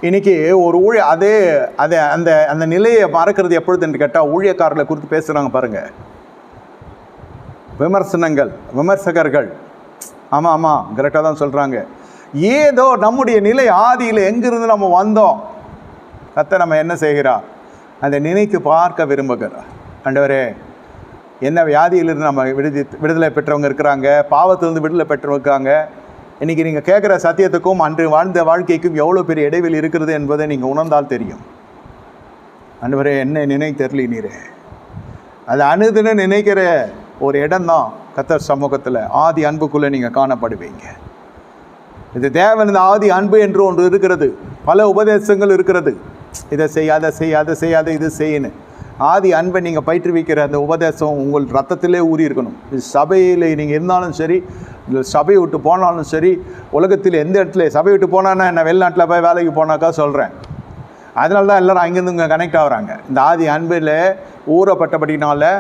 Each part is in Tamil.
இன்றைக்கி ஒரு அதே அந்த அந்த நிலையை மறக்கிறது எப்பொழுது என்று கேட்டால் ஊழியக்காரர்களை குறித்து பேசுகிறாங்க பாருங்கள். விமர்சனங்கள், விமர்சகர்கள் ஆமாம் கரெக்டாக தான் சொல்கிறாங்க. ஏதோ நம்முடைய நிலை ஆதியில் எங்கிருந்து நம்ம வந்தோம், கர்த்தர் நம்ம என்ன செய்கிறார் அதை நினைத்து பார்க்க விரும்புகிறார். ஆண்டவரே, என்ன வியாதியிலிருந்து நம்ம விடுதலை பெற்றவங்க இருக்கிறாங்க, பாவத்திலிருந்து விடுதலை பெற்றவங்க இருக்காங்க. இன்றைக்கி நீங்கள் கேட்குற சத்தியத்துக்கும் அன்று வாழ்ந்த வாழ்க்கைக்கும் எவ்வளோ பெரிய இடைவெளி இருக்கிறது என்பதை நீங்கள் உணர்ந்தால் தெரியும். ஆண்டவரே, என்ன நினை தெரியலீரே, அது அணுதுன்னு நினைக்கிற ஒரு இடம்தான் கர்த்தர் சமூகத்தில் ஆதி அன்புக்குள்ளே நீங்கள் காணப்படுவீங்க. இது தேவன் ஆதி அன்பு என்று ஒன்று இருக்கிறது. பல உபதேசங்கள் இருக்கிறது, இதை செய்யாத செய்யாத செய்யாத இது செய்யணும். ஆதி அன்பை நீங்கள் பயிற்றுவிக்கிற அந்த உபதேசம் உங்கள் ரத்தத்திலே ஊறி இருக்கணும். இது சபையில் நீங்கள் இருந்தாலும் சரி, இல்லை சபையை விட்டு போனாலும் சரி, உலகத்தில் எந்த இடத்துல சபை விட்டு போனான்னா என்ன வெளிநாட்டில் போய் வேலைக்கு போனாக்கா சொல்கிறேன். அதனால தான் எல்லோரும் அங்கேருந்து இங்கே கனெக்ட் ஆகுறாங்க. இந்த ஆதி அன்பில் ஊறப்பட்டபடினால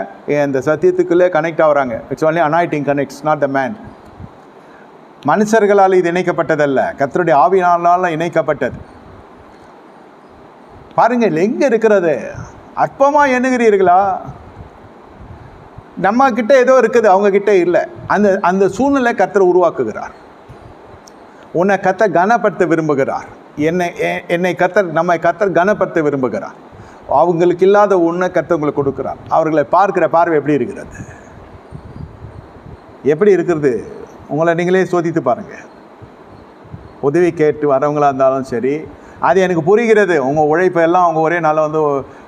இந்த சத்தியத்துக்குள்ளே கனெக்ட் ஆகுறாங்க. It's only anointing connects, not the man. மனுஷர்களால் இது இணைக்கப்பட்டதல்ல, கர்த்தருடைய ஆவியினால இணைக்கப்பட்டது. பாருங்கள், எங்கே இருக்கிறது? அற்பமாக எண்ணுகிறீர்களா? நம்ம கிட்ட ஏதோ இருக்குது, அவங்க கிட்ட இல்லை. அந்த சூழ்நிலை கர்த்தர் உருவாக்குகிறார். உன்னை கர்த்தர் கனப்படுத்த விரும்புகிறார். என்னை கர்த்தர், நம்மை கர்த்தர் கனப்படுத்த விரும்புகிறார். அவங்களுக்கு இல்லாத ஒன்றை கர்த்தர் உங்களுக்கு கொடுக்குறார். அவர்களை பார்க்கிற பார்வை எப்படி இருக்கிறது? எப்படி இருக்கிறது? உங்களை நீங்களே சோதித்து பாருங்கள். உதவி கேட்டு வரவங்களாக இருந்தாலும் சரி, அது எனக்கு புரிகிறது. உங்கள் உழைப்பெல்லாம் அவங்க ஒரே நாளில் வந்து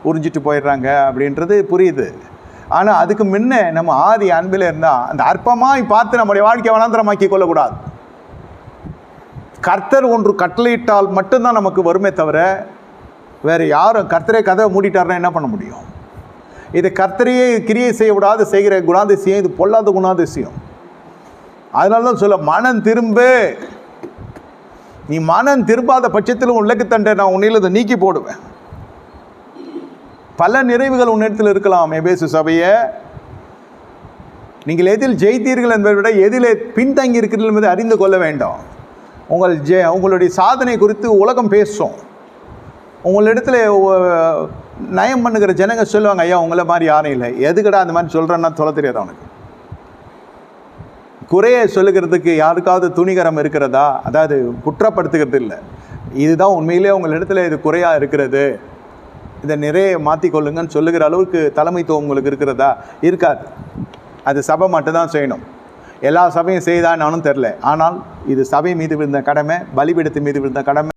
உறிஞ்சிட்டு போயிடுறாங்க அப்படின்றது புரியுது. ஆனால் அதுக்கு முன்ன நம்ம ஆதி அன்பில் இருந்தால் அந்த அற்பமாய் பார்த்து நம்முடைய வாழ்க்கையை வனாந்தரமாக்கி கொள்ளக்கூடாது. கர்த்தர் ஒன்று கட்டளையிட்டால் மட்டும்தான் நமக்கு வருமே தவிர வேறு யாரும், கர்த்தரே கதவை மூடிட்டாருன்னா என்ன பண்ண முடியும்? இது கர்த்தரையே கிரியை செய்ய விடாது செய்கிற குணாதிசயம், இது பொல்லாத குணாதிசயம். அதனால தான் சொல்ல, மனம் திரும்ப. நீ மனம் திரும்பாத பட்சத்தில் உலகத்தண்டை நான் உன்னில் நீக்கி போடுவேன். பல நிறைவுகள் உன்னிடத்தில் இருக்கலாம். எபேசு சபையை நீங்கள் எதில் ஜெயித்தீர்கள் என்பதை விட எதிலே பின்தங்கி இருக்கிறீர்கள் என்பதை அறிந்து கொள்ள வேண்டும். உங்களுடைய சாதனை குறித்து உலகம் பேசும். உங்களிடத்துல நயம் பண்ணுகிற ஜனங்க சொல்லுவாங்க, ஐயா உங்களை மாதிரி யாரும் இல்லை. எதுக்கடா அந்த மாதிரி சொல்கிறேன்னா சொல்ல தெரியாது அவனுக்கு. குறையை சொல்லுகிறதுக்கு யாருக்காவது துணிகரம் இருக்கிறதா? அதாவது குற்றப்படுத்துகிறது இல்லை, இதுதான் உண்மையிலே உங்களிடத்துல இது குறையாக இருக்கிறது, இதை நிறைய மாற்றிக்கொள்ளுங்கன்னு சொல்லுகிற அளவுக்கு தலைமைத்துவம் உங்களுக்கு இருக்கிறதா? இருக்காது. அது சபை மட்டும்தான் செய்யணும். எல்லா சபையும் செய்தான்னு நானும் தெரில. ஆனால் இது சபை மீது விழுந்த கடமை, பலிபீடத்தின் மீது விழுந்த கடமை.